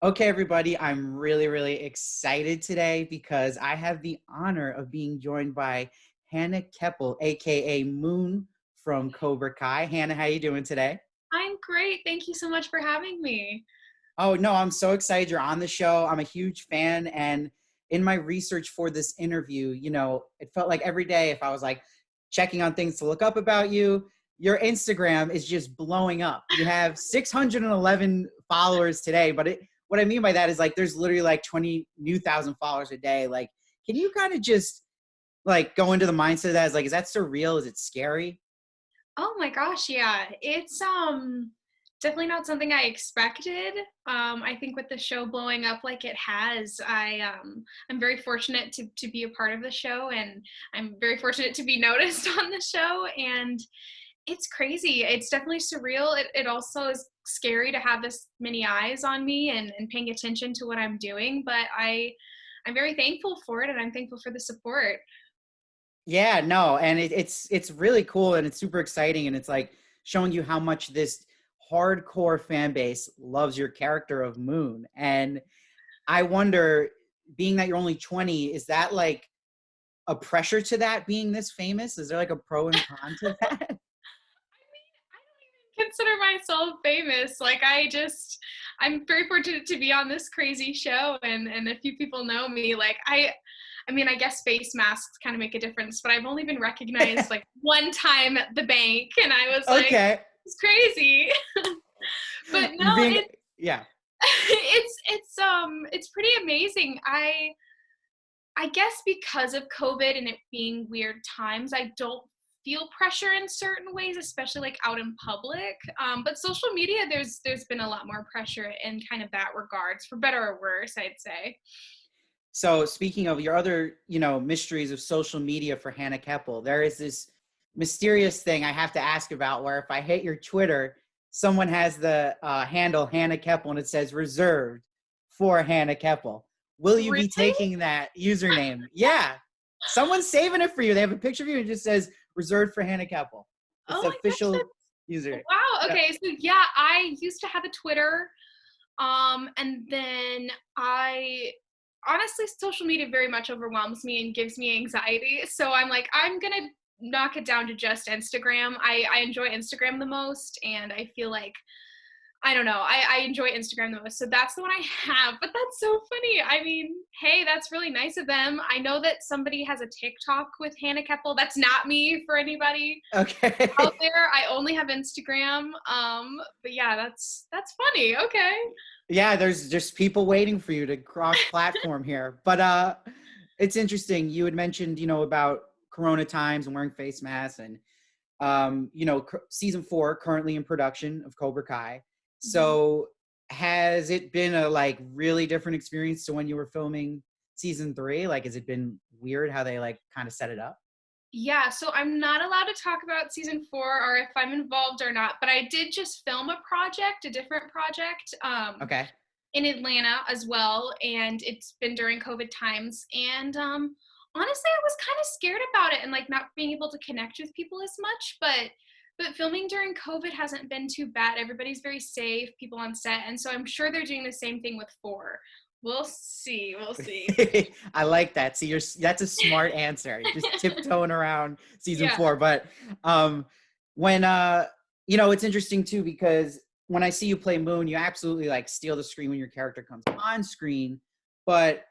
Okay, everybody, I'm really, really excited today because I have the honor of being joined by Hannah Kepple, aka Moon from Cobra Kai. Hannah, how you doing today? I'm great. Thank you so much for having me. Oh, no, I'm so excited you're on the show. I'm a huge fan. And in my research for this interview, it felt like every day if I was like checking on things to look up about you, your Instagram is just blowing up. You have 611 followers today, but what I mean by that is like there's literally like 20 new thousand followers a day. Like, can you kind of just like go into the mindset of that? Is like, is that surreal? Is it scary? Oh my gosh, yeah. It's definitely not something I expected. I think with the show blowing up like it has, I'm very fortunate to be a part of the show, and I'm very fortunate to be noticed on the show, and it's crazy. It's definitely surreal. It also is scary to have this many eyes on me and paying attention to what I'm doing, but I'm very thankful for it, and I'm thankful for the support. Yeah, no, and it's really cool and it's super exciting and it's like showing you how much this hardcore fan base loves your character of Moon. And I wonder, being that you're only 20, is that like a pressure to that being this famous? Is there like a pro and con to that? Consider myself famous. I'm very fortunate to be on this crazy show, and a few people know me. I mean, I guess face masks kind of make a difference, but I've only been recognized like one time at the bank, and I was like, Okay. it's crazy. But no, You're being, it's yeah. it's pretty amazing. I guess because of COVID and it being weird times, I don't feel pressure in certain ways, especially like out in public. But social media, there's been a lot more pressure in kind of that regards, for better or worse, I'd say. So speaking of your other, mysteries of social media for Hannah Keppel, there is this mysterious thing I have to ask about where if I hit your Twitter, someone has the handle Hannah Keppel and it says reserved for Hannah Keppel. Will you be Really? taking that username? Yeah. Someone's saving it for you. They have a picture of you and it just says reserved for Hannah Keppel. It's Oh the my gosh, official that's user. wow. Yeah. Okay, so yeah, I used to have a Twitter, and then I honestly, social media very much overwhelms me and gives me anxiety. So I'm like, I'm gonna knock it down to just Instagram. I enjoy Instagram the most, and I feel like I don't know. I enjoy Instagram the most. So that's the one I have. But that's so funny. I mean, hey, that's really nice of them. I know that somebody has a TikTok with Hannah Kepple. That's not me, for anybody out Okay. there. I only have Instagram. But yeah, that's funny. Okay. Yeah, there's just people waiting for you to cross platform here. But it's interesting. You had mentioned, about Corona times and wearing face masks and season 4 currently in production of Cobra Kai. Mhm. So has it been a like really different experience to when you were filming season 3? Like, has it been weird how they like kind of set it up? Yeah, so I'm not allowed to talk about season 4 or if I'm involved or not, but I did just film a project, a different project, Okay. in Atlanta as well, and it's been during COVID times. And honestly, I was kind of scared about it and like not being able to connect with people as much. But filming during COVID hasn't been too bad. Everybody's very safe, people on set, and so I'm sure they're doing the same thing with 4. We'll see. We'll see. I like that. See, that's a smart answer. Just tiptoeing around season Yeah. 4. But when it's interesting too because when I see you play Moon, you absolutely like steal the screen when your character comes on screen. But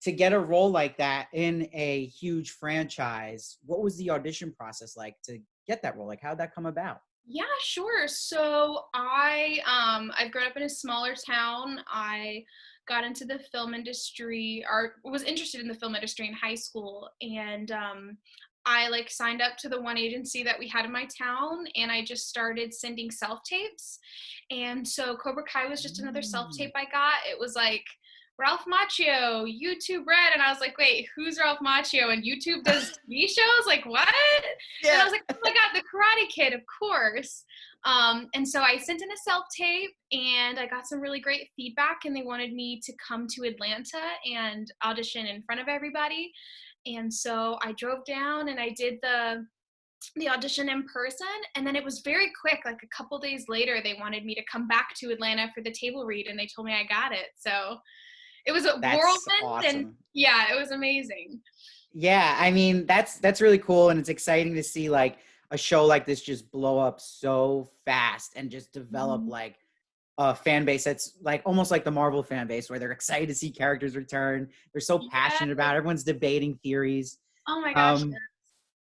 to get a role like that in a huge franchise, what was the audition process like to get that role? Like, how'd that come about? Yeah, sure. So I've grown up in a smaller town. I got into the film industry, or was interested in the film industry in high school, and I like signed up to the one agency that we had in my town, and I just started sending self tapes. And so Cobra Kai was just another self Mm. tape I got. It was like Ralph Macchio, YouTube Red, and I was like, wait, who's Ralph Macchio? And YouTube does TV shows? Like what? And I Yeah. was like, oh my god, the Karate Kid, of course. And so I sent in a self tape, and I got some really great feedback, and they wanted me to come to Atlanta and audition in front of everybody. And so I drove down and I did the audition in person, and then it was very quick. Like a couple days later, they wanted me to come back to Atlanta for the table read, and they told me I got it. So it was a That's whirlwind, and awesome. yeah, it was amazing. Yeah, I mean that's really cool, and it's exciting to see like a show like this just blow up so fast and just develop Mhm. like a fan base that's like almost like the Marvel fan base where they're excited to see characters return. They're so Yeah. passionate about it. Everyone's debating theories. Oh my gosh. Um,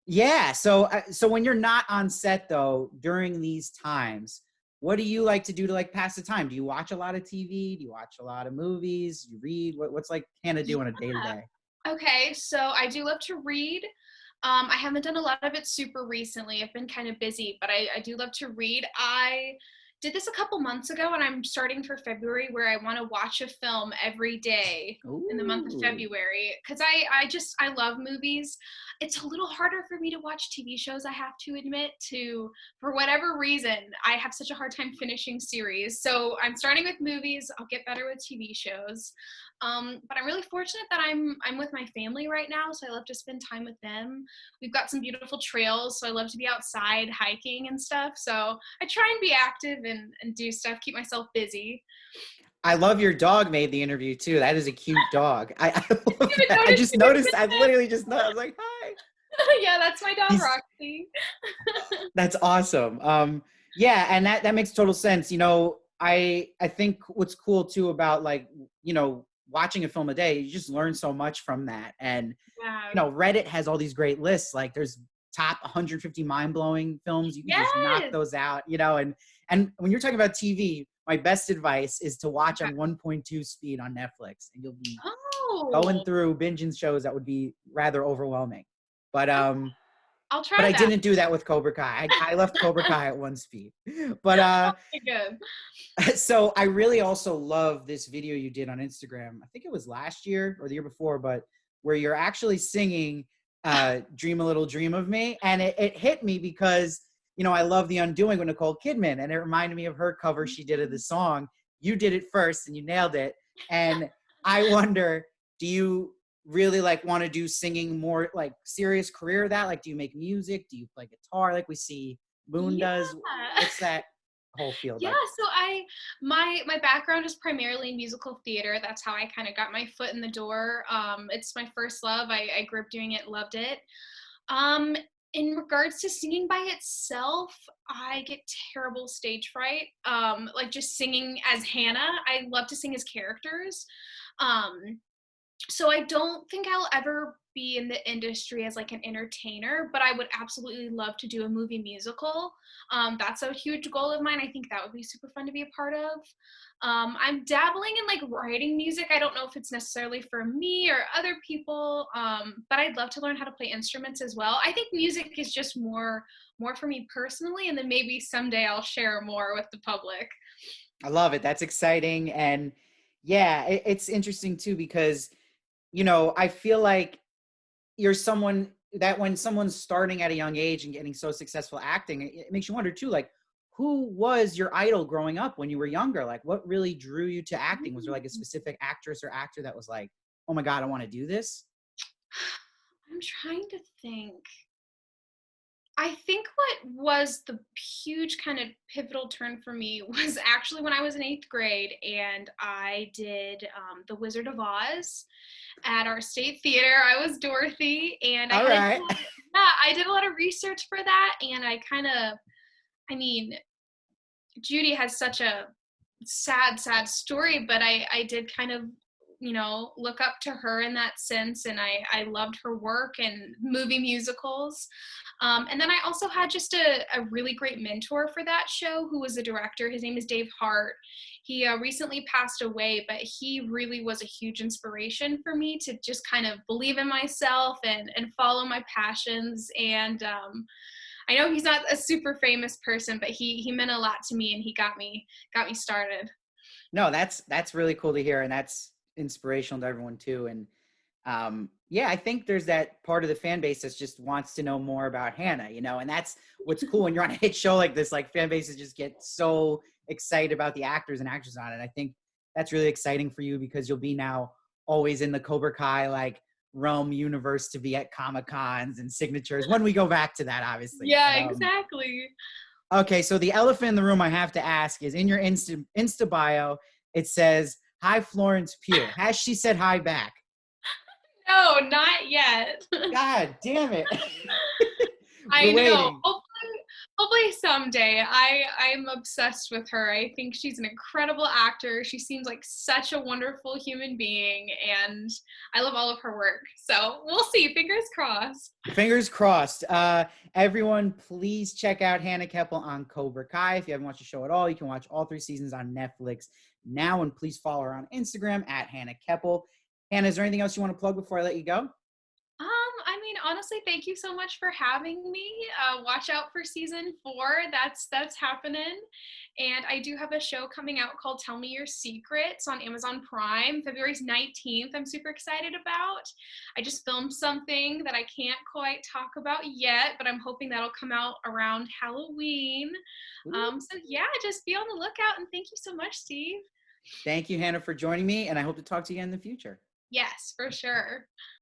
yeah. So when you're not on set though, during these times, what do you like to do to like pass the time? Do you watch a lot of TV? Do you watch a lot of movies? You read? What's like Hannah Yeah. do on a day to day? Okay, so I do love to read. I haven't done a lot of it super recently. I've been kind of busy, but I do love to read. I did this a couple months ago, and I'm starting for February where I want to watch a film every day in the month of Ooh. February because I love movies. It's a little harder for me to watch TV shows, I have to admit, to for whatever reason, I have such a hard time finishing series. So I'm starting with movies. I'll get better with TV shows. But I'm really fortunate that I'm with my family right now, so I love to spend time with them. We've got some beautiful trails, so I love to be outside hiking and stuff. So I try and be active and do stuff, keep myself busy. I love your dog made the interview too. That is a cute dog. I Did love you even that. I notice just she was noticed. I literally just noticed. I was like, hi. yeah, that's my dog He's Roxy. That's awesome. Yeah, and that makes total sense. You know, I think what's cool too about like watching a film a day, you just learn so much from that. And Yeah. Reddit has all these great lists. Like there's top 150 mind blowing films. You can just knock Yes. those out. And when you're talking about TV, my best advice is to watch Okay. on 1.2 speed on Netflix, and you'll be going Oh, through binging shows that would be rather overwhelming. But okay. um, I'll but try I that. didn't do that with Cobra Kai. I left Cobra Kai at one speed. But Okay, good. so I really also love this video you did on Instagram. I think it was last year or the year before, but where you're actually singing Dream a Little Dream of Me. And it hit me because, I love The Undoing with Nicole Kidman. And it reminded me of her cover she did of the song. You did it first and you nailed it. And I wonder, do you really like want to do singing more like serious career of that? Like, do you make music? Do you play guitar like we see Moon Yeah. does? What's that whole field Yeah, like? so my background is primarily musical theater. That's how I kind of got my foot in the door. It's my first love. I grew up doing it, loved it. Um, in regards to singing by itself, I get terrible stage fright. Like just singing as Hannah. I love to sing as characters. Um, so I don't think I'll ever be in the industry as like an entertainer, but I would absolutely love to do a movie musical. That's a huge goal of mine. I think that would be super fun to be a part of. I'm dabbling in like writing music. I don't know if it's necessarily for me or other people, but I'd love to learn how to play instruments as well. I think music is just more for me personally, and then maybe someday I'll share more with the public. I love it. That's exciting. And yeah, it's interesting too because, I feel like you're someone that when someone's starting at a young age and getting so successful acting, it makes you wonder too, like, who was your idol growing up when you were younger? Like, what really drew you to acting? Was there like a specific actress or actor that was like, oh my God, I want to do this? I'm trying to think. I think what was the huge kind of pivotal turn for me was actually when I was in eighth grade and I did The Wizard of Oz at our state theater. I was Dorothy, and All right. I did a lot of research for that, and I mean, Judy has such a sad story, but I did kind of, look up to her in that sense, and I loved her work and movie musicals. And then I also had just a really great mentor for that show who was a director. His name is Dave Hart. He recently passed away, but he really was a huge inspiration for me to just kind of believe in myself and follow my passions. And I know he's not a super famous person, but he meant a lot to me, and he got me started. No, that's really cool to hear. And that's inspirational to everyone too. And yeah, I think there's that part of the fan base that just wants to know more about Hannah, and that's what's cool when you're on a hit show like this. Like fan bases just get so excited about the actors and actresses on it. I think that's really exciting for you because you'll be now always in the Cobra Kai like realm universe to be at Comic Cons and signatures when we go back to that, obviously. Yeah, exactly. Okay, so the elephant in the room I have to ask is in your Insta bio, it says, "Hi, Florence Pugh." Has she said hi back? No, not yet. God damn it. I We're know. waiting. Hopefully someday. I'm obsessed with her. I think she's an incredible actor. She seems like such a wonderful human being, and I love all of her work. So we'll see. Fingers crossed. Fingers crossed. Everyone, please check out Hannah Kepple on Cobra Kai. If you haven't watched the show at all, you can watch all 3 seasons on Netflix now. And please follow her on Instagram at Hannah Kepple. Hannah, is there anything else you want to plug before I let you go? I mean, honestly, thank you so much for having me. Watch out for season 4. That's happening. And I do have a show coming out called Tell Me Your Secrets on Amazon Prime, February 19th. I'm super excited about. I just filmed something that I can't quite talk about yet, but I'm hoping that'll come out around Halloween. So yeah, just be on the lookout, and thank you so much, Steve. Thank you, Hannah, for joining me, and I hope to talk to you again in the future. Yes, for sure.